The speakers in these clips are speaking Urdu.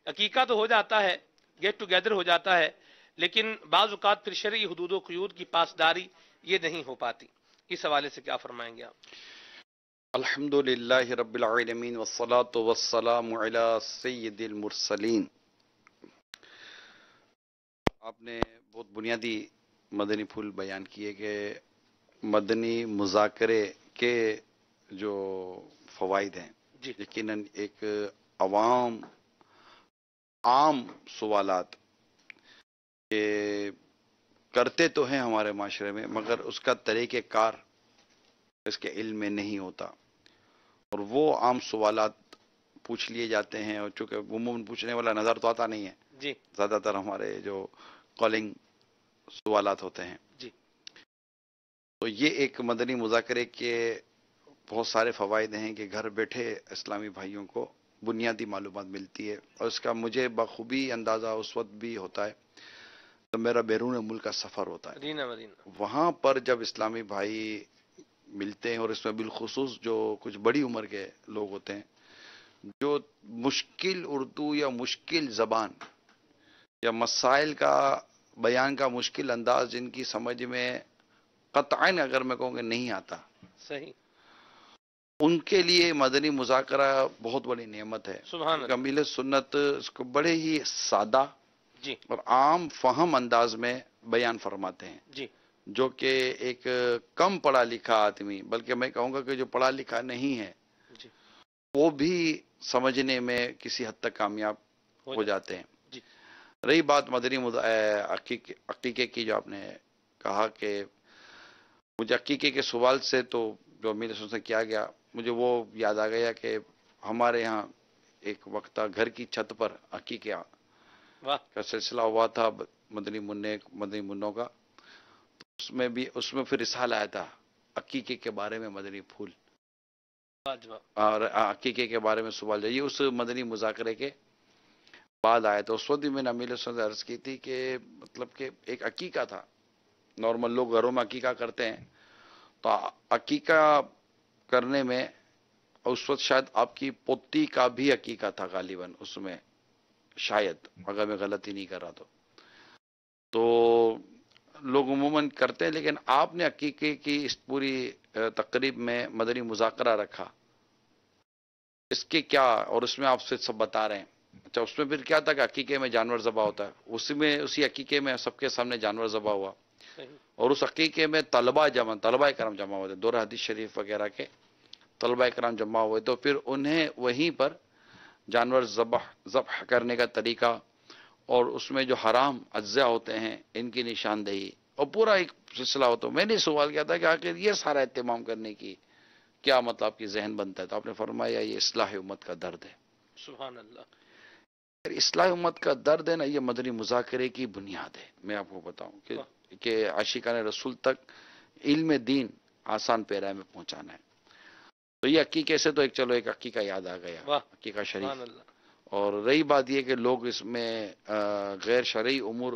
عقیقہ تو ہو جاتا ہے، گیٹ ٹوگیدر ہو جاتا ہے، لیکن بعض اوقات پھر شرعی حدود و قیود کی پاسداری یہ نہیں ہو پاتی. اس حوالے سے کیا فرمائیں گے آپ؟ الحمد للہ رب العالمین والصلاة والسلام علی سید المرسلین. آپ نے بہت بنیادی مدنی پھول بیان کیے کہ مدنی مذاکرے کے جو فوائد ہیں، جی یقیناً ایک عام سوالات کہ کرتے تو ہیں ہمارے معاشرے میں، مگر اس کا طریقہ کار اس کے علم میں نہیں ہوتا، اور وہ عام سوالات پوچھ لیے جاتے ہیں، اور چونکہ عموماً پوچھنے والا نظر تو آتا نہیں ہے، جی زیادہ تر ہمارے جو کالنگ سوالات ہوتے ہیں. جی تو یہ ایک مدنی مذاکرے کے بہت سارے فوائد ہیں کہ گھر بیٹھے اسلامی بھائیوں کو بنیادی معلومات ملتی ہے، اور اس کا مجھے بخوبی اندازہ اس وقت بھی ہوتا ہے تو میرا بیرون ملک کا سفر ہوتا ہے. مدینہ مدینہ وہاں پر جب اسلامی بھائی ملتے ہیں، اور اس میں بالخصوص جو کچھ بڑی عمر کے لوگ ہوتے ہیں جو مشکل اردو یا مشکل زبان یا مسائل کا بیان کا مشکل انداز جن کی سمجھ میں قطعاً اگر میں کہوں کہ نہیں آتا، صحیح، ان کے لیے مدنی مذاکرہ بہت بڑی نعمت ہے. سبحان کیونکہ اللہ. امیل سنت اس کو بڑے ہی سادہ جی اور عام فہم انداز میں بیان فرماتے ہیں، جی جو کہ ایک کم پڑھا لکھا آدمی، بلکہ میں کہوں گا کہ جو پڑھا لکھا نہیں ہے جی وہ بھی سمجھنے میں کسی حد تک کامیاب ہو جاتے ہیں. جی رہی بات مدنی عقیقے کی، جو آپ نے کہا کہ مجھے عقیقے کے سوال سے تو جو امیر رسول سے کیا گیا، مجھے وہ یاد آ گیا کہ ہمارے ہاں ایک وقت گھر کی چھت پر عقیقے واہ کا سلسلہ ہوا تھا، مدنی منوں کا. اس میں پھر رسالہ آیا تھا عقیقے کے بارے میں مدنی پھول، واجب. اور عقیقے کے بارے میں سوال جائیے اس مدنی مذاکرے کے بعد آیا. تو اس وقت بھی میں نے امیر سے عرض کی تھی کہ مطلب کہ ایک عقیقہ تھا، نارمل لوگ گھروں میں عقیقہ کرتے ہیں، تو عقیقہ کرنے میں اس وقت شاید آپ کی پوتی کا بھی عقیقہ تھا غالباً اس میں، شاید اگر میں غلطی نہیں کر رہا تو لوگ عموماً کرتے ہیں، لیکن آپ نے عقیقے کی اس پوری تقریب میں مدنی مذاکرہ رکھا. اس کے کیا، اور اس میں آپ سے سب بتا رہے ہیں. اچھا، اس میں پھر کیا تھا کہ عقیقے میں جانور ذبح ہوتا ہے، اسی عقیقے میں سب کے سامنے جانور ذبح ہوا، صحیح. اور اس عقیقے میں طلبہ کرام جمع ہوئے، دور حدیث شریف وغیرہ کے طلبہ کرام جمع ہوئے. تو پھر انہیں وہیں پر جانور ذبح کرنے کا طریقہ، اور اس میں جو حرام اجزاء ہوتے ہیں ان کی نشاندہی، اور پورا ایک سلسلہ ہوتا. میں نے سوال کیا تھا کہ آخر یہ سارا اہتمام کرنے کی کیا مطلب آپ کی ذہن بنتا ہے؟ تو آپ نے فرمایا یہ اصلاح امت کا درد ہے. سبحان اللہ. اصلاح امت کا درد ہے نا، یہ مدنی مذاکرے کی بنیاد ہے. میں آپ کو بتاؤں کہ عاشقان رسول تک علم دین آسان پیرائے میں پہنچانا ہے. تو یہ عقیقے سے تو ایک عقیقہ یاد آ گیا، عقیقہ شریف. سبحان اللہ. اور رہی بات یہ کہ لوگ اس میں غیر شرعی امور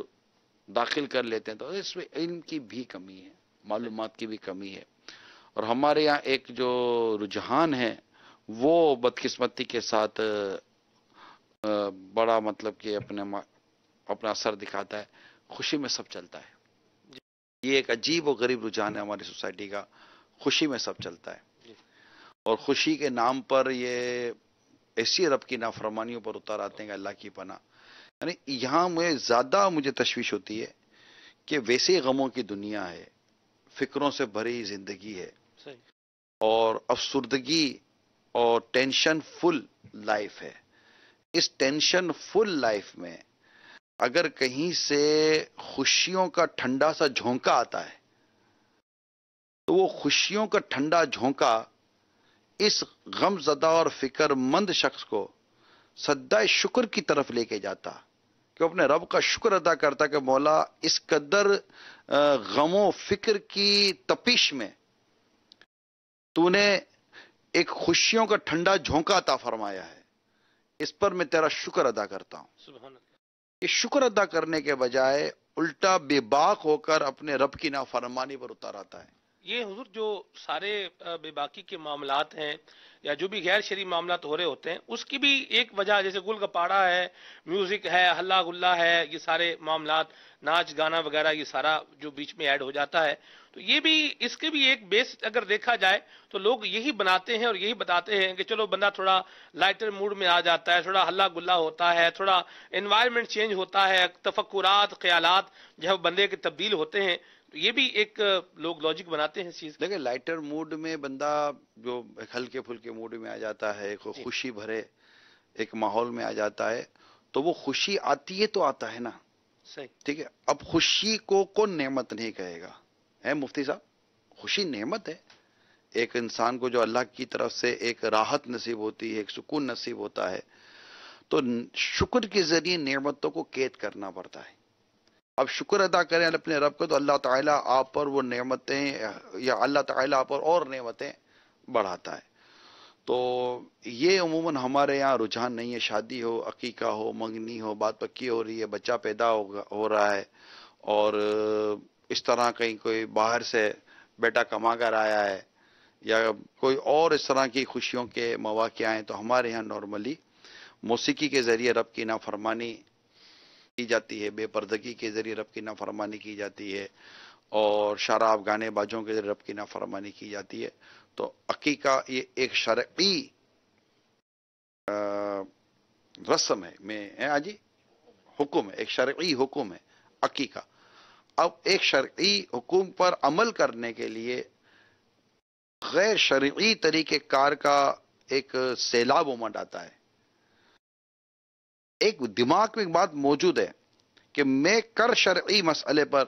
داخل کر لیتے ہیں، تو اس میں علم کی بھی کمی ہے، معلومات کی بھی کمی ہے. اور ہمارے یہاں ایک جو رجحان ہے وہ بدقسمتی کے ساتھ بڑا مطلب کہ اپنا اثر دکھاتا ہے. خوشی میں سب چلتا ہے، یہ ایک عجیب و غریب رجحان ہے ہماری سوسائٹی کا. خوشی میں سب چلتا ہے، اور خوشی کے نام پر یہ ایسی رب کی نافرمانیوں پر اتار آتے ہیں کہ اللہ کی پناہ. یعنی یہاں مجھے تشویش ہوتی ہے کہ ویسے غموں کی دنیا ہے، فکروں سے بھری زندگی ہے، اور افسردگی اور ٹینشن فل لائف ہے. اس ٹینشن فل لائف میں اگر کہیں سے خوشیوں کا ٹھنڈا سا جھونکا آتا ہے تو وہ خوشیوں کا ٹھنڈا جھونکا اس غم زدہ اور فکر مند شخص کو سجدہ شکر کی طرف لے کے جاتا، کہ اپنے رب کا شکر ادا کرتا کہ مولا اس قدر غم و فکر کی تپش میں تو نے ایک خوشیوں کا ٹھنڈا جھونکا عطا فرمایا ہے، اس پر میں تیرا شکر ادا کرتا ہوں. سبحان اللہ. یہ شکر ادا کرنے کے بجائے الٹا بے باک ہو کر اپنے رب کی نافرمانی پر اتار آتا ہے. یہ حضور جو سارے بے باکی کے معاملات ہیں یا جو بھی غیر شرعی معاملات ہو رہے ہوتے ہیں، اس کی بھی ایک وجہ جیسے گل گپاڑا ہے، میوزک ہے، ہلا گلا ہے، یہ سارے معاملات، ناچ گانا وغیرہ، یہ سارا جو بیچ میں ایڈ ہو جاتا ہے، تو یہ بھی اس کے بھی ایک بیس اگر دیکھا جائے تو لوگ یہی بناتے ہیں اور یہی بتاتے ہیں کہ چلو بندہ تھوڑا لائٹر موڈ میں آ جاتا ہے، تھوڑا ہلا گلا ہوتا ہے، تھوڑا انوائرمنٹ چینج ہوتا ہے، تفکرات، خیالات جو ہے وہ بندے کے تبدیل ہوتے ہیں، تو یہ بھی ایک لوگ لاجک بناتے ہیں اس چیز کا۔ دیکھیں لائٹر موڈ میں بندہ جو ایک ہلکے پھلکے موڈ میں آ جاتا ہے، ایک جی خوشی بھرے ایک ماحول میں آ جاتا ہے، تو وہ خوشی آتی ہے تو آتا ہے نا، صحیح۔ ٹھیک ہے۔ اب خوشی کو کون نعمت نہیں کہے گا؟ ہے مفتی صاحب، خوشی نعمت ہے ایک انسان کو، جو اللہ کی طرف سے ایک راحت نصیب ہوتی ہے، ایک سکون نصیب ہوتا ہے، تو شکر کے ذریعے نعمتوں کو قید کرنا پڑتا ہے۔ اب شکر ادا کریں اپنے رب کو، تو اللہ تعالیٰ آپ پر وہ نعمتیں، یا اللہ تعالیٰ آپ پر اور نعمتیں بڑھاتا ہے۔ تو یہ عموماً ہمارے یہاں رجحان نہیں ہے، شادی ہو، عقیقہ ہو، منگنی ہو، بات پکی ہو رہی ہے، بچہ پیدا ہو رہا ہے، اور اس طرح کہیں کوئی باہر سے بیٹا کما کر آیا ہے، یا کوئی اور اس طرح کی خوشیوں کے مواقع آئیں، تو ہمارے یہاں نارملی موسیقی کے ذریعے رب کی نافرمانی کی جاتی ہے، بے پردگی کے ذریعے رب کی نافرمانی کی جاتی ہے، اور شراب گانے باجوں کے ذریعے رب کی نافرمانی کی جاتی ہے۔ تو عقیقہ یہ ایک شرعی رسم ہے، جی حکم ہے، ایک شرعی حکم ہے عقیقہ۔ اب ایک شرعی حکم پر عمل کرنے کے لیے غیر شرعی طریقہ کار کا ایک سیلاب امڈ آتا ہے۔ ایک دماغ میں ایک بات موجود ہے کہ میں کر شرعی مسئلے پر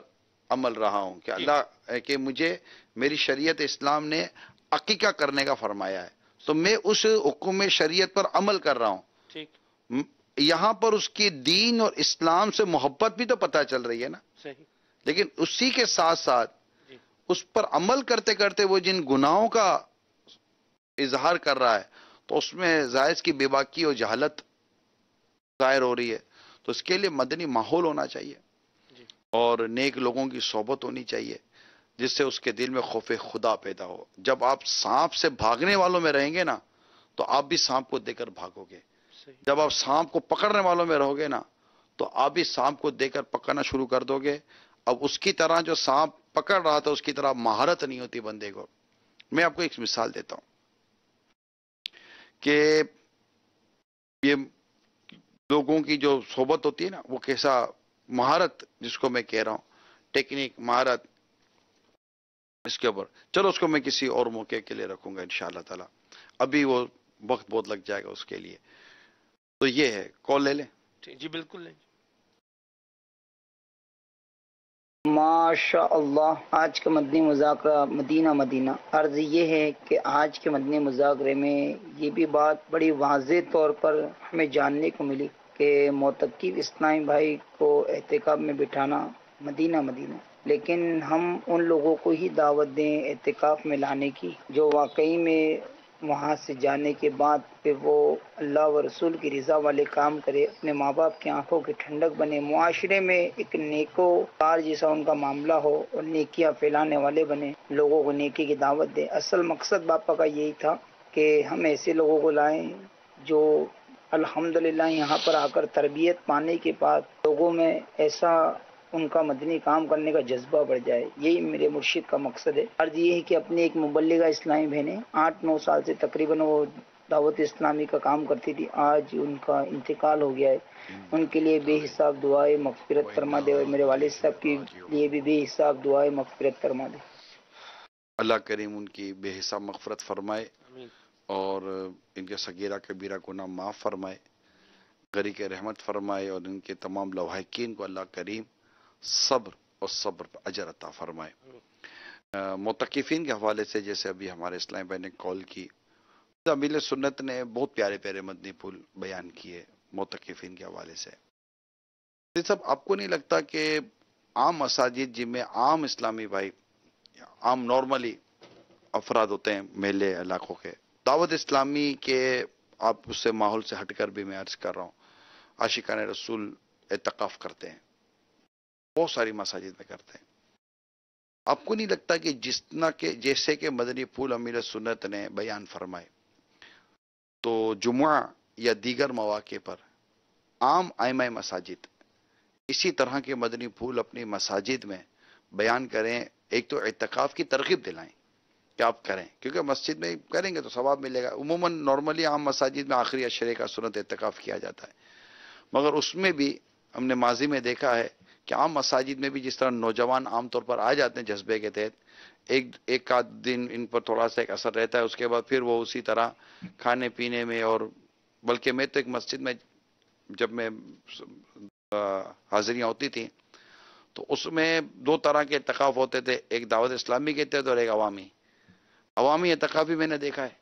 عمل رہا ہوں، کہ اللہ کہ مجھے میری شریعت اسلام نے عقیقہ کرنے کا فرمایا ہے، تو میں اس حکم شریعت پر عمل کر رہا ہوں۔ ٹھیک۔ یہاں پر اس کی دین اور اسلام سے محبت بھی تو پتہ چل رہی ہے نا، صحیح۔ لیکن اسی کے ساتھ ساتھ جی اس پر عمل کرتے کرتے وہ جن گناہوں کا اظہار کر رہا ہے، تو اس میں زائز کی بے باکی اور جہالت ظاہر ہو رہی ہے۔ تو اس کے لیے مدنی ماحول ہونا چاہیے، جی اور نیک لوگوں کی صحبت ہونی چاہیے، جس سے اس کے دل میں خوف خدا پیدا ہو۔ جب آپ سانپ سے بھاگنے والوں میں رہیں گے نا، تو آپ بھی سانپ کو دے کر بھاگو گے۔ صحیح۔ جب آپ سانپ کو پکڑنے والوں میں رہو گے نا، تو آپ بھی سانپ کو دے کر پکڑنا شروع کر دو گے۔ اب اس کی طرح جو سانپ پکڑ رہا تھا، اس کی طرح مہارت نہیں ہوتی بندے کو۔ میں آپ کو ایک مثال دیتا ہوں کہ یہ لوگوں کی جو صحبت ہوتی ہے نا، وہ کیسا مہارت، جس کو میں کہہ رہا ہوں ٹیکنیک، مہارت، اس کے اوپر چلو اس کو میں کسی اور موقع کے لیے رکھوں گا انشاءاللہ تعالی، ابھی وہ وقت بہت لگ جائے گا اس کے لیے۔ تو یہ ہے، کال لے لیں۔ جی بالکل نہیں۔ ماشاء اللہ، آج کا مدنی مذاکرہ مدینہ مدینہ۔ عرض یہ ہے کہ آج کے مدنی مذاکرے میں یہ بھی بات بڑی واضح طور پر ہمیں جاننے کو ملی کہ معتکف اسلامی بھائی کو اعتکاف میں بٹھانا مدینہ مدینہ، لیکن ہم ان لوگوں کو ہی دعوت دیں اعتکاف میں لانے کی جو واقعی میں وہاں سے جانے کے بعد پھر وہ اللہ و رسول کی رضا والے کام کرے، اپنے ماں باپ کی آنکھوں کی ٹھنڈک بنے، معاشرے میں ایک نیکو کار جیسا ان کا معاملہ ہو، اور نیکیاں پھیلانے والے بنے، لوگوں کو نیکی کی دعوت دے۔ اصل مقصد باپا کا یہی تھا کہ ہم ایسے لوگوں کو لائیں جو الحمدللہ یہاں پر آ کر تربیت پانے کے بعد لوگوں میں ایسا ان کا مدنی کام کرنے کا جذبہ بڑھ جائے۔ یہی میرے مرشد کا مقصد ہے۔ عرض یہ ہے کہ اپنے ایک مبلغہ اسلامی بہنیں 8-9 سال سے تقریباً وہ دعوت اسلامی کا کام کرتی تھی، آج ان کا انتقال ہو گیا ہے۔ ان کے لیے بے حساب دعائیں مغفرت فرما دے، اور میرے والد صاحب کے لیے بھی بے حساب دعائیں مغفرت فرما دے۔ اللہ کریم ان کی بے حساب مغفرت فرمائے، آمین۔ اور ان کے صغیرہ کبیرہ گناہ معاف فرمائے، غری کے رحمت فرمائے، اور ان کے تمام لواحقین کو اللہ کریم صبر اور صبر پر اجر عطا فرمائے۔ معتکفین کے حوالے سے جیسے ابھی ہمارے اسلام بھائی نے کال کی، امیل سنت نے بہت پیارے پیارے مدنی پھول بیان کیے معتکفین کے حوالے سے۔ صاحب، آپ کو نہیں لگتا کہ عام مساجد جن میں عام اسلامی بھائی، عام نارملی افراد ہوتے ہیں محلے علاقوں کے، دعوت اسلامی کے، آپ اس سے ماحول سے ہٹ کر بھی میں عرض کر رہا ہوں، عاشقان رسول اعتکاف کرتے ہیں، بہت ساری مساجد میں کرتے ہیں، آپ کو نہیں لگتا کہ جیسے کہ مدنی پھول امیر سنت نے بیان فرمائے تو جمعہ یا دیگر مواقع پر عام ائمہ مساجد اسی طرح کے مدنی پھول اپنی مساجد میں بیان کریں، ایک تو اعتکاف کی ترغیب دلائیں کہ آپ کریں، کیونکہ مسجد میں کریں گے تو ثواب ملے گا۔ عموماً نارملی عام مساجد میں آخری عشرے کا سنت اعتکاف کیا جاتا ہے، مگر اس میں بھی ہم نے ماضی میں دیکھا ہے کہ عام مساجد میں بھی جس طرح نوجوان عام طور پر آ جاتے ہیں جذبے کے تحت، ایک آدھ دن ان پر تھوڑا سا ایک اثر رہتا ہے، اس کے بعد پھر وہ اسی طرح کھانے پینے میں، اور بلکہ میں تو ایک مسجد میں جب میں حاضریاں ہوتی تھیں تو اس میں دو طرح کے اعتکاف ہوتے تھے، ایک دعوت اسلامی کے تحت اور ایک عوامی اعتکاف بھی میں نے دیکھا ہے،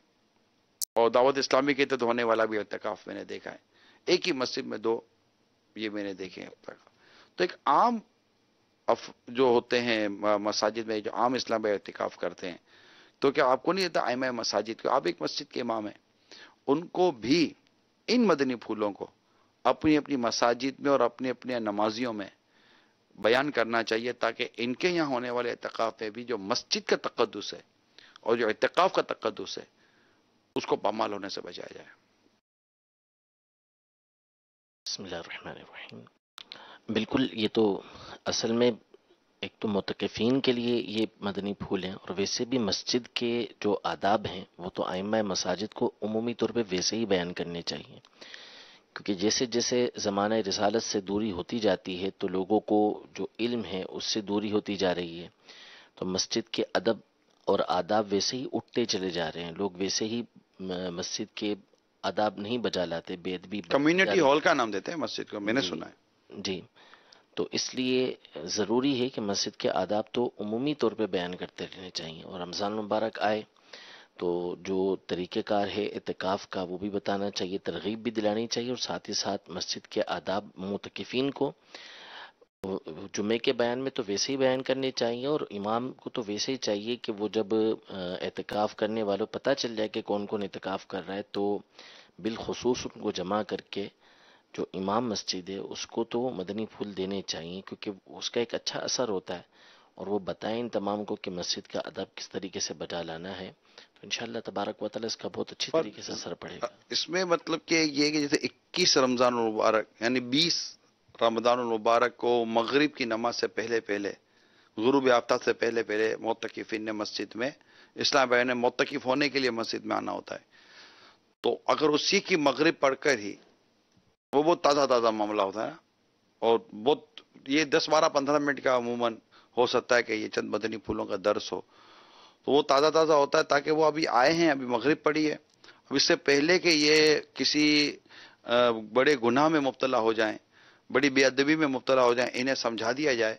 اور دعوت اسلامی کے تحت ہونے والا بھی اعتکاف میں نے دیکھا ہے، ایک ہی مسجد میں دو یہ میں نے دیکھے ہیں۔ تو ایک عام جو ہوتے ہیں مساجد میں جو عام اسلام میں اعتکاف کرتے ہیں، تو کیا آپ کو نہیں لگتا ائمہ مساجد کو، آپ ایک مسجد کے امام ہیں، ان کو بھی ان مدنی پھولوں کو اپنی اپنی مساجد میں اور اپنے اپنے نمازیوں میں بیان کرنا چاہیے، تاکہ ان کے یہاں ہونے والے اعتکاف میں بھی جو مسجد کا تقدس ہے اور جو اعتکاف کا تقدس ہے اس کو پامال ہونے سے بچایا جائے۔ بسم اللہ الرحمن الرحیم۔ بالکل، یہ تو اصل میں ایک تو معتکفین کے لیے یہ مدنی پھول ہیں، اور ویسے بھی مسجد کے جو آداب ہیں وہ تو ائمہ مساجد کو عمومی طور پہ ویسے ہی بیان کرنے چاہیے، کیونکہ جیسے جیسے زمانہ رسالت سے دوری ہوتی جاتی ہے تو لوگوں کو جو علم ہے اس سے دوری ہوتی جا رہی ہے، تو مسجد کے ادب اور آداب ویسے ہی اٹھتے چلے جا رہے ہیں، لوگ ویسے ہی مسجد کے آداب نہیں بجا لاتے، بے ادبی کمیونٹی ہال کا نام دیتے ہیں مسجد کو، میں نے جی سنا ہے۔ جی، تو اس لیے ضروری ہے کہ مسجد کے آداب تو عمومی طور پہ بیان کرتے رہنے چاہیے، اور رمضان مبارک آئے تو جو طریقہ کار ہے اعتکاف کا وہ بھی بتانا چاہیے، ترغیب بھی دلانی چاہیے، اور ساتھ ہی ساتھ مسجد کے آداب معتکفین کو جمعے کے بیان میں تو ویسے ہی بیان کرنے چاہیے، اور امام کو تو ویسے ہی چاہیے کہ وہ جب اعتکاف کرنے والوں پتہ چل جائے کہ کون کون اعتکاف کر رہا ہے تو بالخصوص ان کو جمع کر کے جو امام مسجد ہے اس کو تو مدنی پھول دینے چاہیے، کیونکہ اس کا ایک اچھا اثر ہوتا ہے، اور وہ بتائیں ان تمام کو کہ مسجد کا ادب کس طریقے سے بجا لانا ہے، تو انشاءاللہ تبارک و تعالی اس کا بہت اچھی پر طریقے سے اثر پڑے گا۔ اس میں مطلب کہ یہ کہ جیسے 21 رمضان المبارک یعنی 20 رمضان المبارک کو مغرب کی نماز سے پہلے غروب آفتاب سے پہلے معتکفین نے مسجد میں اسلام بھائی نے معتکف ہونے کے لیے مسجد میں آنا ہوتا ہے، تو اگر اسی کی مغرب پڑھ کر ہی وہ بہت تازہ معاملہ ہوتا ہے نا، اور بہت یہ 10-12-15 منٹ کا عموماً ہو سکتا ہے کہ یہ چند مدنی پھولوں کا درس ہو، تو وہ تازہ ہوتا ہے، تاکہ وہ ابھی آئے ہیں، ابھی مغرب پڑھی ہے، اب اس سے پہلے کہ یہ کسی بڑے گناہ میں مبتلا ہو جائیں، بڑی بے ادبی میں مبتلا ہو جائیں، انہیں سمجھا دیا جائے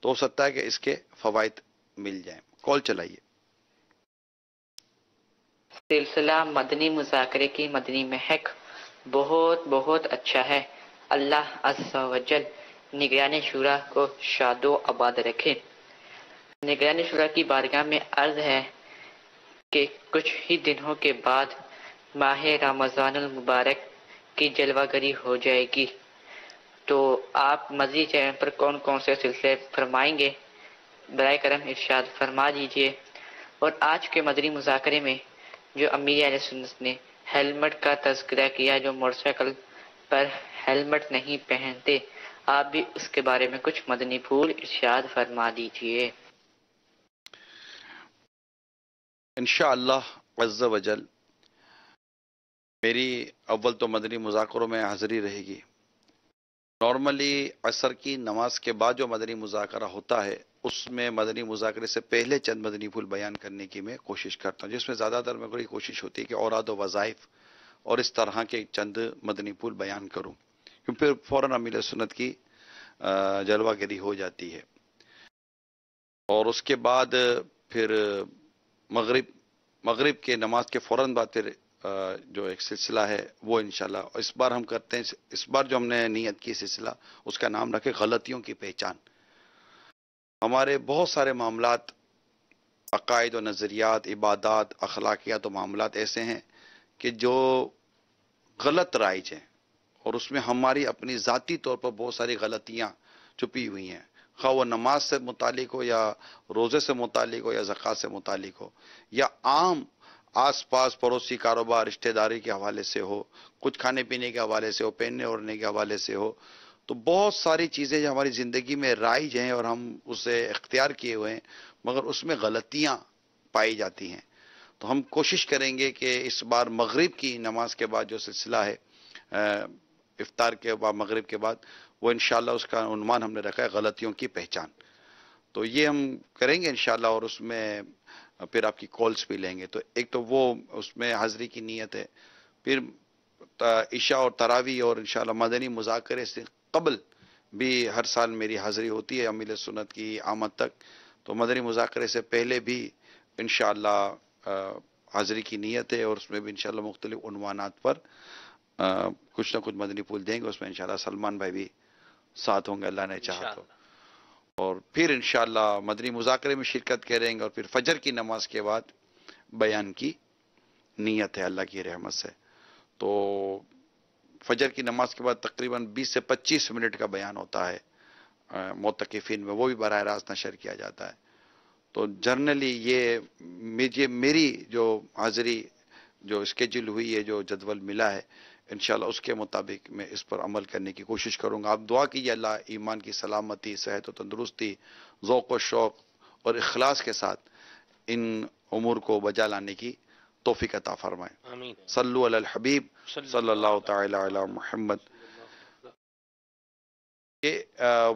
تو ہو سکتا ہے کہ اس کے فوائد مل جائیں۔ کال چلائیے۔ سلسلہ مدنی مذاکرے کی مدنی مہک بہت اچھا ہے۔ اللہ عز و جل نگران شورا کو شاد و آباد رکھے۔ نگران شورا کی بارگاہ میں عرض ہے کہ کچھ ہی دنوں کے بعد ماہ رمضان المبارک کی جلوہ گری ہو جائے گی، تو آپ مزید چینل پر کون سے سلسلے فرمائیں گے، برائے کرم ارشاد فرما دیجئے۔ اور آج کے مدنی مذاکرے میں جو امیر اہل سنت نے ہیلمٹ کا تذکرہ کیا، جو موٹر سائیکل پر ہیلمٹ نہیں پہنتے، آپ بھی اس کے بارے میں کچھ مدنی پھول ارشاد فرما دیجئے۔ انشاءاللہ عز و جل میری اول تو مدنی مذاکروں میں حاضری رہے گی۔ نارملی عصر کی نماز کے بعد جو مدنی مذاکرہ ہوتا ہے اس میں مدنی مذاکرے سے پہلے چند مدنی پھول بیان کرنے کی میں کوشش کرتا ہوں، جس میں زیادہ تر میری کوشش ہوتی ہے کہ اوراد و وظائف اور اس طرح کے چند مدنی پھول بیان کروں، کیونکہ پھر فوراً امیر سنت کی جلوہ گری ہو جاتی ہے، اور اس کے بعد پھر مغرب کے نماز کے فوراً بعد پھر جو ایک سلسلہ ہے وہ انشاءاللہ اس بار ہم کرتے ہیں۔ اس بار جو ہم نے نیت کی سلسلہ، اس کا نام رکھے غلطیوں کی پہچان۔ ہمارے بہت سارے معاملات، عقائد و نظریات، عبادات، اخلاقیات و معاملات ایسے ہیں کہ جو غلط رائج ہیں، اور اس میں ہماری اپنی ذاتی طور پر بہت ساری غلطیاں چھپی ہوئی ہیں، خواہ وہ نماز سے متعلق ہو یا روزے سے متعلق ہو یا زکوٰۃ سے متعلق ہو یا عام آس پاس پڑوسی کاروبار رشتہ داری کے حوالے سے ہو، کچھ کھانے پینے کے حوالے سے ہو، پہننے اوڑھنے کے حوالے سے ہو، تو بہت ساری چیزیں جو ہماری زندگی میں رائج ہیں اور ہم اسے اختیار کیے ہوئے ہیں، مگر اس میں غلطیاں پائی جاتی ہیں. تو ہم کوشش کریں گے کہ اس بار مغرب کی نماز کے بعد جو سلسلہ ہے افطار کے بعد مغرب کے بعد، وہ انشاءاللہ اس کا عنوان ہم نے رکھا ہے غلطیوں کی پہچان. تو یہ ہم کریں گے انشاءاللہ، اور اس میں پھر آپ کی کالز بھی لیں گے. تو ایک تو وہ اس میں حاضری کی نیت ہے، پھر عشاء اور تراویح اور انشاءاللہ مدنی مذاکرے سے قبل بھی ہر سال میری حاضری ہوتی ہے امیل سنت کی آمد تک. تو مدنی مذاکرے سے پہلے بھی انشاءاللہ حاضری کی نیت ہے، اور اس میں بھی انشاءاللہ مختلف عنوانات پر کچھ نہ کچھ مدنی پھول دیں گے. اس میں انشاءاللہ سلمان بھائی بھی ساتھ ہوں گے اللہ نے چاہا تو. اور پھر انشاءاللہ مدنی مذاکرے میں شرکت کریں گے، اور پھر فجر کی نماز کے بعد بیان کی نیت ہے اللہ کی رحمت سے. تو فجر کی نماز کے بعد تقریباً 20 سے 25 منٹ کا بیان ہوتا ہے معتکفین میں، وہ بھی براہ راست نشر کیا جاتا ہے. تو جرنلی یہ میری جو حاضری جو اسکیجول ہوئی ہے، جو جدول ملا ہے، انشاءاللہ اس کے مطابق میں اس پر عمل کرنے کی کوشش کروں گا. آپ دعا کیجیے اللہ ایمان کی سلامتی، صحت و تندرستی، ذوق و شوق اور اخلاص کے ساتھ ان امور کو بجا لانے کی توفیق عطا فرمائے. آمین. صلو علی الحبیب صلی اللہ تعالی علی محمد. یہ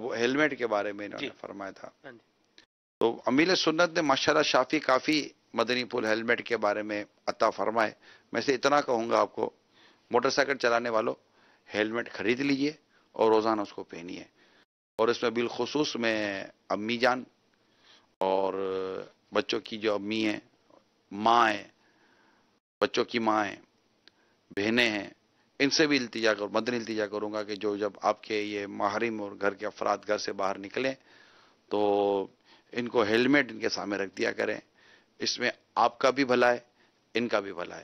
وہ ہیلمٹ کے بارے میں انہوں نے فرمایا تھا. تو امیل سنت نے ماشاءاللہ شافی کافی مدنی پھول ہیلمٹ کے بارے میں عطا فرمائے. میں سے اتنا کہوں گا آپ کو، موٹر سائیکل چلانے والوں ہیلمٹ خرید لیجئے اور روزانہ اس کو پہنیے. اور اس میں بالخصوص میں امی جان اور بچوں کی جو امی ہیں، ماں ہیں، بچوں کی ماں ہیں، بہنیں ہیں، ان سے بھی مدنی التجا کروں گا کہ جو جب آپ کے یہ محرم اور گھر کے افراد گھر سے باہر نکلیں تو ان کو ہیلمٹ ان کے سامنے رکھ دیا کریں. اس میں آپ کا بھی بھلا ہے، ان کا بھی بھلا ہے.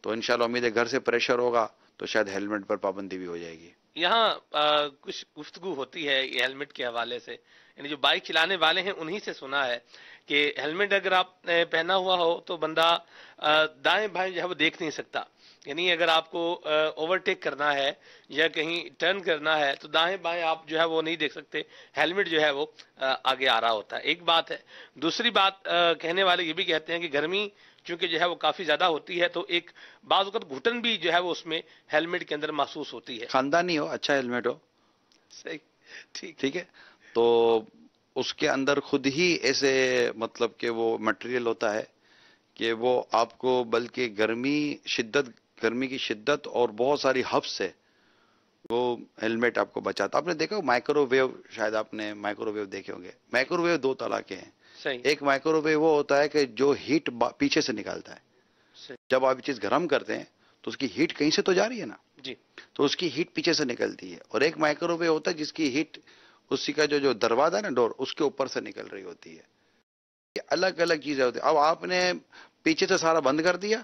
تو انشاءاللہ امید ہے گھر سے پریشر ہوگا تو شاید ہیلمٹ پر پابندی بھی ہو جائے گی. یہاں کچھ گفتگو ہوتی ہے یہ ہیلمٹ کے حوالے سے، یعنی جو بائک چلانے والے ہیں انہی سے سنا ہے کہ ہیلمٹ اگر آپ نے پہنا ہوا ہو تو بندہ دائیں بائیں جو ہے وہ دیکھ نہیں سکتا. یعنی اگر آپ کو اوورٹیک کرنا ہے یا کہیں ٹرن کرنا ہے تو دائیں بائیں آپ جو ہے وہ نہیں دیکھ سکتے، ہیلمٹ جو ہے وہ آگے آ رہا ہوتا ہے. ایک بات ہے. دوسری بات کہنے والے یہ بھی کہتے ہیں کہ گرمی چونکہ جو ہے وہ کافی زیادہ ہوتی ہے تو ایک بعض اوقات گھٹن بھی جو ہے وہ اس میں ہیلمٹ کے اندر محسوس ہوتی ہے. خاندانی ہو، اچھا ہیلمٹ ہو، صحیح ٹھیک ہے. تو اس کے اندر خود ہی ایسے مطلب کہ وہ مٹیریل ہوتا ہے کہ وہ آپ کو بلکہ گرمی کی شدت اور بہت ساری حفظ سے وہ ہیلمٹ آپ کو بچاتا. آپ نے دیکھا مائکرو ویو، شاید آپ نے مائکرو ویو دیکھے ہوں گے. مائکرو ویو دو طرح کے ہیں. ایک مائکرو ویو وہ ہوتا ہے کہ جو ہیٹ پیچھے سے نکالتا ہے. جب آپ یہ چیز گرم کرتے ہیں تو اس کی ہیٹ کہیں سے تو جا رہی ہے نا، جی، تو اس کی ہیٹ پیچھے سے نکلتی ہے. اور ایک مائکرو ویو ہوتا ہے جس کی ہیٹ اسی کا جو دروازہ ہے نا، ڈور، اس کے اوپر سے نکل رہی ہوتی ہے. یہ الگ الگ چیزیں ہوتی ہیں. اب آپ نے پیچھے سے سارا بند کر دیا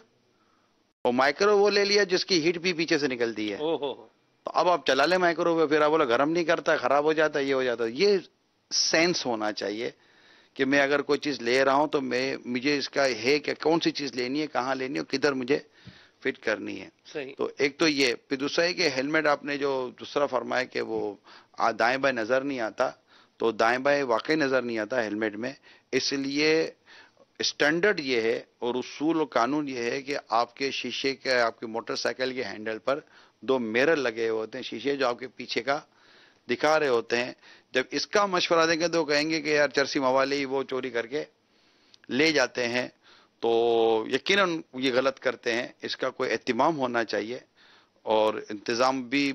اور مائکرو وہ لے لیا جس کی ہیٹ بھی پیچھے سے نکلتی ہے. تو اب آپ چلا لیں مائکرو ویو، پھر آپ بولا گرم نہیں کرتا، خراب ہو جاتا ہے، یہ ہو جاتا ہے. یہ سینس ہونا چاہیے کہ میں اگر کوئی چیز لے رہا ہوں تو مجھے اس کا ہے کہ کون سی چیز لینی ہے، کہاں لینی ہے، اور کدھر مجھے فٹ کرنی ہے. تو ایک تو یہ. پھر دوسرا ہے کہ ہیلمٹ آپ نے جو دوسرا فرمایا کہ وہ دائیں بائیں نظر نہیں آتا، تو دائیں بائیں واقعی نظر نہیں آتا ہیلمٹ میں. اس لیے اسٹینڈرڈ یہ ہے اور اصول و قانون یہ ہے کہ آپ کے شیشے کے، آپ کے موٹر سائیکل کے ہینڈل پر 2 میرر لگے ہوتے ہیں، شیشے جو آپ کے پیچھے کا دکھا رہے ہوتے ہیں. جب اس کا مشورہ دیں گے تو کہیں گے کہ یار چرسی موالی وہ چوری کر کے لے جاتے ہیں، تو یقیناً یہ غلط کرتے ہیں. اس کا کوئی اہتمام ہونا چاہیے، اور انتظام بھی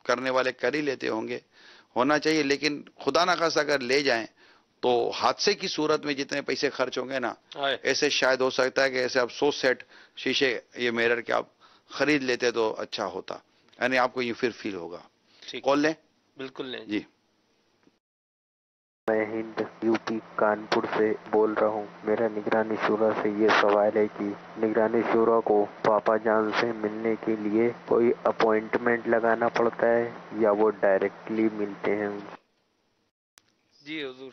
کرنے والے کر ہی لیتے ہوں گے، ہونا چاہیے. لیکن خدا نخواستہ اگر لے جائیں تو حادثے کی صورت میں جتنے پیسے خرچ ہوں گے نا، ایسے شاید ہو سکتا ہے کہ ایسے آپ 100 سیٹ شیشے یہ میرر کے آپ خرید لیتے تو اچھا ہوتا. یعنی آپ کو یہ پھر فیل ہوگا. کال لیں؟ بالکل لیں جی. میں ہند یو پی کانپور سے بول رہا ہوں. میرا نگرانی شورا سے یہ سوال ہے کہ نگرانی شورا کو پاپا جان سے ملنے کے لیے کوئی اپوائنٹمنٹ لگانا پڑتا ہے یا وہ ڈائریکٹلی ملتے ہیں؟ جی حضور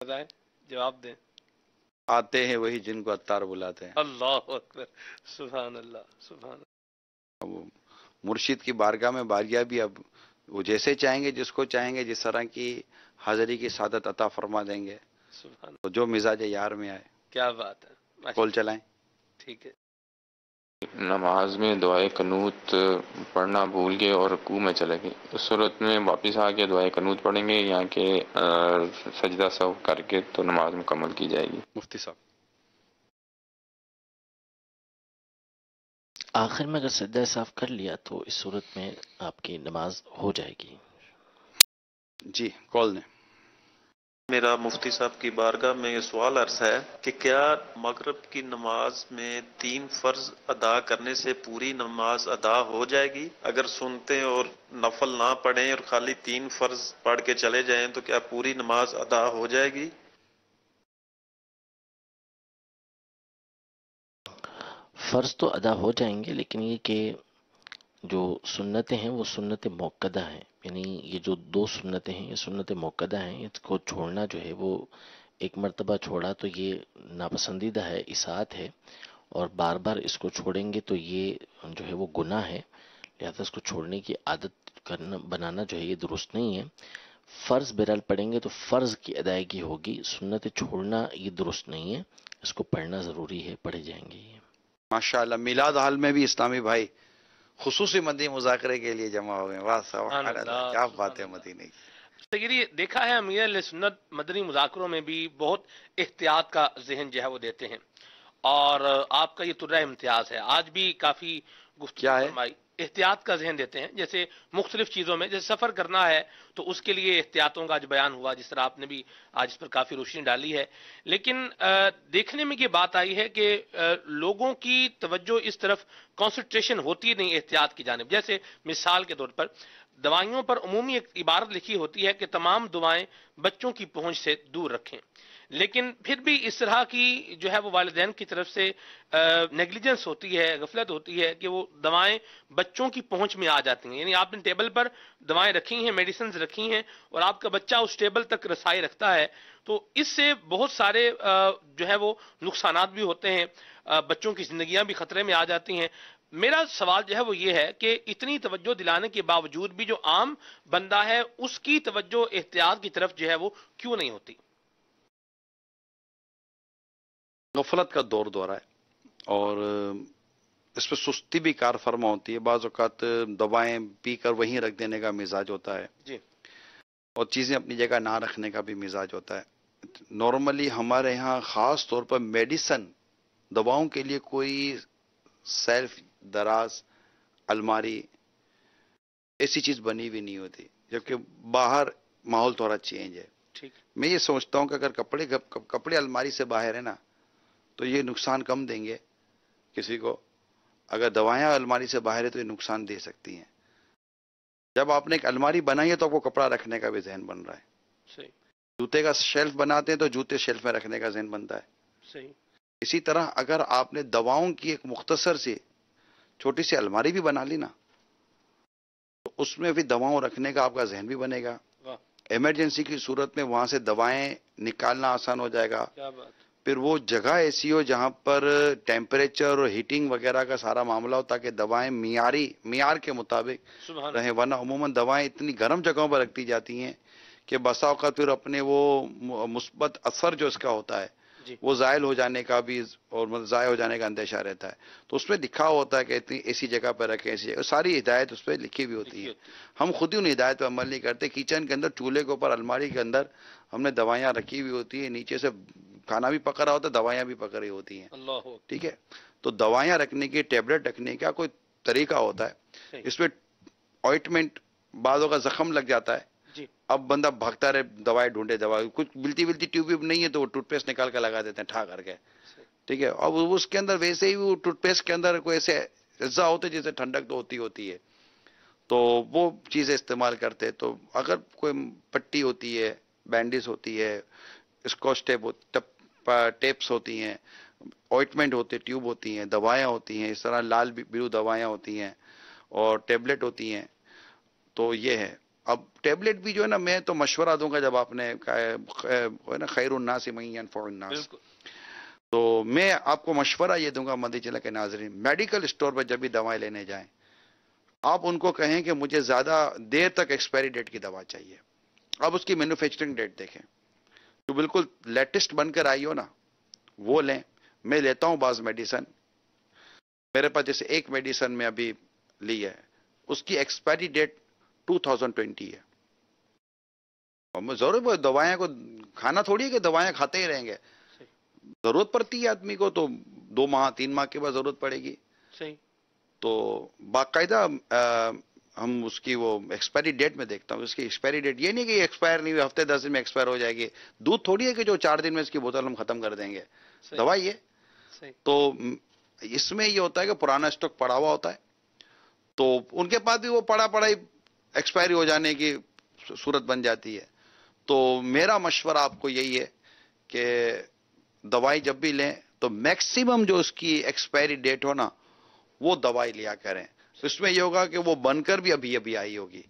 بتائیں، جواب دیں. آتے ہیں وہی جن کو عطار بلاتے ہیں. اللہ اکبر، سبحان اللہ، سبحان اللہ. اب مرشد کی بارگاہ میں باریاں بھی اب وہ جیسے چاہیں گے، جس کو چاہیں گے، جس طرح کی حاضری کی سعادت عطا فرما دیں گے. سبحان تو جو مزاج یار میں آئے. اللہ، کیا بات ہے، ماشاء کول اللہ. چلائیں. ٹھیک ہے. نماز میں دعائے قنوت پڑھنا بھول گئے اور رکوع میں چلے گئے، اس صورت میں واپس آ کے دعائے قنوت پڑھیں گے یا کہ سجدہ سہو کر کے تو نماز مکمل کی جائے گی؟ مفتی صاحب. آخر میں اگر سجدہ صاف کر لیا تو اس صورت میں آپ کی نماز ہو جائے گی. جی کال دیں. میرا مفتی صاحب کی بارگاہ میں یہ سوال عرض ہے کہ کیا مغرب کی نماز میں 3 فرض ادا کرنے سے پوری نماز ادا ہو جائے گی؟ اگر سنتے اور نفل نہ پڑھیں اور خالی 3 فرض پڑھ کے چلے جائیں تو کیا پوری نماز ادا ہو جائے گی؟ فرض تو ادا ہو جائیں گے، لیکن یہ کہ جو سنتیں ہیں وہ سنت موقدہ ہیں، یعنی یہ جو 2 سنتیں ہیں یہ سنت موقدہ ہیں. اس کو چھوڑنا جو ہے وہ ایک مرتبہ چھوڑا تو یہ ناپسندیدہ ہے، اساعت ہے، اور بار بار اس کو چھوڑیں گے تو یہ جو ہے وہ گناہ ہے. لہذا اس کو چھوڑنے کی عادت بنانا جو ہے یہ درست نہیں ہے. فرض بہرحال پڑھیں گے تو فرض کی ادائیگی ہوگی، سنت چھوڑنا یہ درست نہیں ہے. اس کو پڑھنا ضروری ہے، پڑھے جائیں گے یہ. ماشاء اللہ. میلاد حال میں بھی اسلامی بھائی خصوصی مدنی مذاکرے کے لیے جمع ہو گئے. واہ سبحان اللہ، کیا بات ہے مدینے کی. یہ دیکھا ہے امیر علیہ سنت مدنی مذاکروں میں بھی بہت احتیاط کا ذہن جو ہے وہ دیتے ہیں، اور آپ کا یہ طرح امتیاز ہے. آج بھی کافی گفتگو کیا ہے؟ فرمائی. احتیاط کا ذہن دیتے ہیں، جیسے مختلف چیزوں میں، جیسے سفر کرنا ہے تو اس کے لیے احتیاطوں کا آج بیان ہوا، جس طرح آپ نے بھی آج اس پر کافی روشنی ڈالی ہے. لیکن دیکھنے میں یہ بات آئی ہے کہ لوگوں کی توجہ اس طرف کانسنٹریشن ہوتی نہیں احتیاط کی جانب. جیسے مثال کے طور پر دوائیوں پر عمومی ایک عبارت لکھی ہوتی ہے کہ تمام دعائیں بچوں کی پہنچ سے دور رکھیں، لیکن پھر بھی اس طرح کی جو ہے وہ والدین کی طرف سے نیگلیجنس ہوتی ہے، غفلت ہوتی ہے کہ وہ دوائیں بچوں کی پہنچ میں آ جاتی ہیں. یعنی آپ نے ٹیبل پر دوائیں رکھی ہیں، میڈیسنز رکھی ہیں، اور آپ کا بچہ اس ٹیبل تک رسائی رکھتا ہے، تو اس سے بہت سارے جو ہے وہ نقصانات بھی ہوتے ہیں، بچوں کی زندگیاں بھی خطرے میں آ جاتی ہیں. میرا سوال جو ہے وہ یہ ہے کہ اتنی توجہ دلانے کے باوجود بھی جو عام بندہ ہے اس کی توجہ احتیاط کی طرف جو ہے وہ کیوں نہیں ہوتی؟ غفلت کا دور دورہ ہے، اور اس پہ سستی بھی کار فرما ہوتی ہے. بعض اوقات دوائیں پی کر وہیں رکھ دینے کا مزاج ہوتا ہے، جی. اور چیزیں اپنی جگہ نہ رکھنے کا بھی مزاج ہوتا ہے. نارملی ہمارے ہاں خاص طور پر میڈیسن، دواؤں کے لیے کوئی سیلف دراز الماری ایسی چیز بنی بھی نہیں ہوتی، جبکہ باہر ماحول تھوڑا چینج ہے. ٹھیک. میں یہ سوچتا ہوں کہ اگر کپڑے الماری سے باہر ہے نا تو یہ نقصان کم دیں گے کسی کو. اگر دوائیاں الماری سے باہر ہے تو یہ نقصان دے سکتی ہیں. جب آپ نے ایک الماری بنائی ہے تو آپ کو کپڑا رکھنے کا بھی ذہن بن رہا ہے. صحیح. جوتے کا شیلف بناتے ہیں تو جوتے شیلف میں رکھنے کا ذہن بنتا ہے. صحیح. اسی طرح اگر آپ نے دواؤں کی ایک مختصر سی چھوٹی سی الماری بھی بنا لی نا تو اس میں بھی دواؤں رکھنے کا آپ کا ذہن بھی بنے گا. ایمرجنسی کی صورت میں وہاں سے دوائیں نکالنا آسان ہو جائے گا. کیا بات. پھر وہ جگہ ایسی ہو جہاں پر ٹیمپریچر اور ہیٹنگ وغیرہ کا سارا معاملہ ہو تاکہ دوائیں معیار کے مطابق رہیں. ورنہ عموماً دوائیں اتنی گرم جگہوں پر رکھتی جاتی ہیں کہ بسا اوقات پھر اپنے وہ مثبت اثر جو اس کا ہوتا ہے وہ زائل ہو جانے کا بھی اور ضائع ہو جانے کا اندیشہ رہتا ہے. تو اس میں لکھا ہوتا ہے کہ اتنی ایسی جگہ پہ رکھیں، ایسی جگہ، ساری ہدایت اس پہ لکھی ہوئی ہوتی ہے. ہم خود ہی ان ہدایت پہ عمل نہیں کرتے. کچن کے اندر چولہے کے اوپر الماری کے اندر ہم نے دوائیاں رکھی ہوئی ہوتی ہیں، نیچے سے کھانا بھی پک رہا ہوتا ہے، دوائیاں بھی پک رہی ہوتی ہیں. ٹھیک ہے. تو دوائیاں رکھنے کی، ٹیبلٹ رکھنے کا کوئی طریقہ ہوتا ہے. اس میں آئنٹمنٹ، بعضوں کا زخم لگ جاتا ہے، اب بندہ بھاگتا رہے دوائی ڈھونڈے، دوائی کچھ ملتی ٹیوب نہیں ہے تو وہ ٹوتھ پیسٹ نکال کے لگا دیتے ہیں ٹھا کر کے. ٹھیک ہے. اب اس کے اندر ویسے ہی وہ ٹوتھ پیسٹ کے اندر کوئی ایسے اجزاء ہوتے جیسے ٹھنڈک تو ہوتی ہے، تو وہ چیزیں استعمال کرتے. تو اگر کوئی پٹی ہوتی ہے، بینڈیز ہوتی ہے، اسکاچ ٹیپس ہوتی ہیں، آئنٹمنٹ ہوتے، ٹیوب ہوتی ہیں، دوائیاں ہوتی ہیں، اس طرح لال بلو دوائیاں ہوتی ہیں اور ٹیبلٹ ہوتی ہیں. تو یہ ہے. اب ٹیبلٹ بھی جو ہے نا، میں تو مشورہ دوں گا، جب آپ نے کہا ہے نا خیر الناس من ينفع الناس، تو میں آپ کو مشورہ یہ دوں گا مدنی چینل کے ناظرین، میڈیکل اسٹور پہ جب بھی دوائیں لینے جائیں، آپ ان کو کہیں کہ مجھے زیادہ دیر تک ایکسپائری ڈیٹ کی دوا چاہیے. اب اس کی مینوفیکچرنگ ڈیٹ دیکھیں، جو بالکل لیٹسٹ بن کر آئی ہو نا وہ لیں. میں لیتا ہوں بعض میڈیسن، میرے پاس جیسے ایک میڈیسن میں ابھی لی ہے، اس کی ایکسپائری ڈیٹ 2020 ہے. اور میں ضرور دوائیں کو کھانا تھوڑی ہے کہ دوائیں کھاتے ہی رہیں گے، ضرورت پڑتی ہے آدمی کو تو 2 ماہ 3 ماہ کے بعد ضرورت پڑے گی. صحیح. تو باقاعدہ ہم اس کی وہ ایکسپائری ڈیٹ میں دیکھتا ہوں. اس کی ایکسپائری ڈیٹ یہ نہیں کہ ایکسپائر نہیں ہوئی، ہفتے 10 دن میں ایکسپائر ہو جائے گی. دودھ تھوڑی ہے کہ جو 4 دن میں اس کی بوتل ہم ختم کر دیں گے. دوائی ہے. تو اس میں یہ ہوتا ہے کہ پرانا اسٹاک پڑا ہوا ہوتا ہے، تو ان کے پاس بھی وہ پڑا ہی ایکسپائری ہو جانے کی صورت بن جاتی ہے. تو میرا مشورہ آپ کو یہی ہے کہ دوائی جب بھی لیں تو میکسیمم جو اس کی ایکسپائری ڈیٹ ہو نا وہ دوائی لیا کریں. اس میں یہ ہوگا کہ وہ بن کر بھی ابھی آئی ہوگی،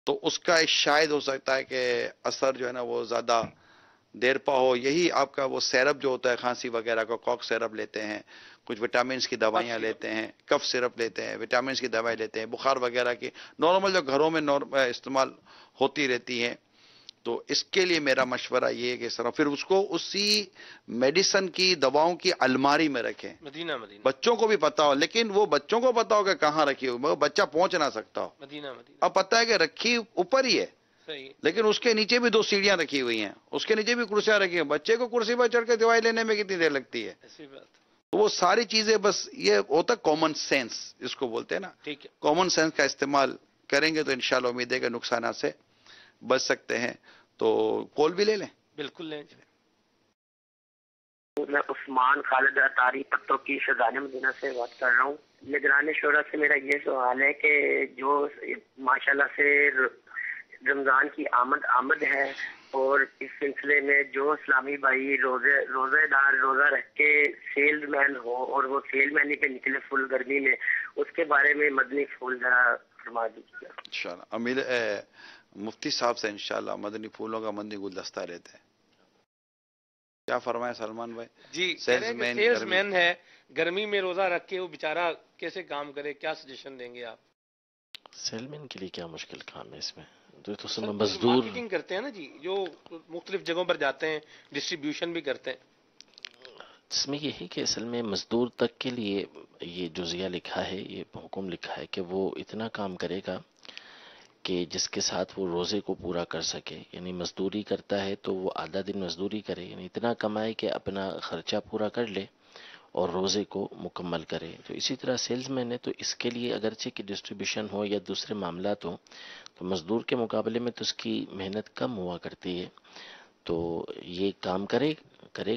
تو اس کا شاید ہو سکتا ہے کہ اثر جو ہے نا وہ زیادہ دیر پا ہو. یہی آپ کا وہ سیرپ جو ہوتا ہے کھانسی وغیرہ کا، کاک سیرپ لیتے ہیں، کچھ وٹامنس کی دوائیاں لیتے ہیں، کف سیرپ لیتے ہیں، وٹامنس کی دوائی لیتے ہیں، بخار وغیرہ کی نارمل جو گھروں میں استعمال ہوتی رہتی ہیں. تو اس کے لیے میرا مشورہ یہ ہے کہ سر پھر اس کو اسی میڈیسن کی دواؤں کی الماری میں رکھیں. مدینہ بچوں کو بھی پتا ہو، لیکن وہ بچوں کو پتا ہو کہ کہاں رکھی ہو، بچہ پہنچ نہ سکتا ہو. مدینہ اب پتا ہے کہ رکھی اوپر ہی ہے، صحیح، لیکن اس کے نیچے بھی 2 سیڑھیاں رکھی ہوئی ہیں، اس کے نیچے بھی کرسیاں رکھی ہیں. بچے کو کرسی پر چڑھ کے دوائی لینے میں کتنی دیر لگتی ہے؟ ایسی بات. تو وہ ساری چیزیں بس یہ ہوتا کامن سینس جس کو بولتے ہیں نا، ٹھیک ہے. کامن سینس کا استعمال کریں گے تو انشاءاللہ امید ہے کہ نقصانات سے بچ سکتے ہیں. تو کال بھی لے لیں. بالکل لیں. میں عثمان خالد اطاری پتوں کی شہزاد مدینہ سے بات کر رہا ہوں. نگران شورا سے میرا یہ سوال ہے کہ جو ماشاءاللہ سے رمضان کی آمد ہے اور اس سلسلے میں جو اسلامی بھائی روزے دار روزہ رکھ کے سیلز مین ہو اور وہ سیل مینی پہ نکلے فل گرمی میں، اس کے بارے میں مدنی پھول ذرا فرما دیجیے. انشاءاللہ امید مفتی صاحب سے انشاءاللہ مدنی پھولوں کا مدنی گلدستہ لیتے ہیں. کیا فرمائے سلمان بھائی؟ جی، سیلز مین ہے، گرمی میں روزہ رکھ کے وہ بیچارہ کیسے کام کرے، کیا سجیشن دیں گے آپ؟ سیل مین کے لیے کیا مشکل کام ہے اس میں؟ تو سب مزدور مارکیٹنگ کرتے ہیں نا جی، جو مختلف جگہوں پر جاتے ہیں، ڈسٹریبیوشن بھی کرتے ہیں. اس میں یہ ہے کہ اصل میں مزدور تک کے لیے یہ جزیہ لکھا ہے، یہ حکم لکھا ہے کہ وہ اتنا کام کرے گا کہ جس کے ساتھ وہ روزے کو پورا کر سکے. یعنی مزدوری کرتا ہے تو وہ آدھا دن مزدوری کرے، یعنی اتنا کمائے کہ اپنا خرچہ پورا کر لے اور روزے کو مکمل کرے. تو اسی طرح سیلز مین ہے تو اس کے لیے اگرچہ کہ ڈسٹریبیوشن ہو یا دوسرے معاملات ہوں تو مزدور کے مقابلے میں تو اس کی محنت کم ہوا کرتی ہے. تو یہ کام کرے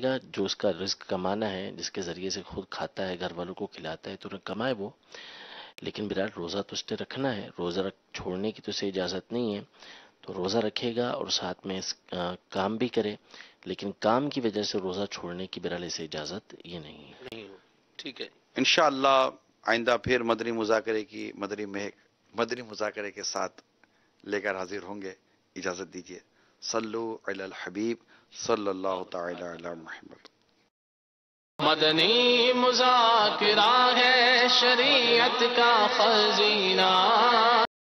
گا جو اس کا رزق کمانا ہے، جس کے ذریعے سے خود کھاتا ہے، گھر والوں کو کھلاتا ہے، تو کمائے وہ. لیکن برحال روزہ تو اس نے رکھنا ہے، روزہ چھوڑنے کی تو اسے اجازت نہیں ہے. تو روزہ رکھے گا اور ساتھ میں کام بھی کرے، لیکن کام کی وجہ سے روزہ چھوڑنے کی برحال اسے اجازت یہ نہیں ہے. ٹھیک ہے. انشاءاللہ آئندہ پھر مدنی مذاکرے کے ساتھ لے کر حاضر ہوں گے. اجازت دیجیے. صلو علی الحبیب صلی اللہ تعالی علی محمد. مدنی مذاکرہ ہے شریعت کا خزینہ.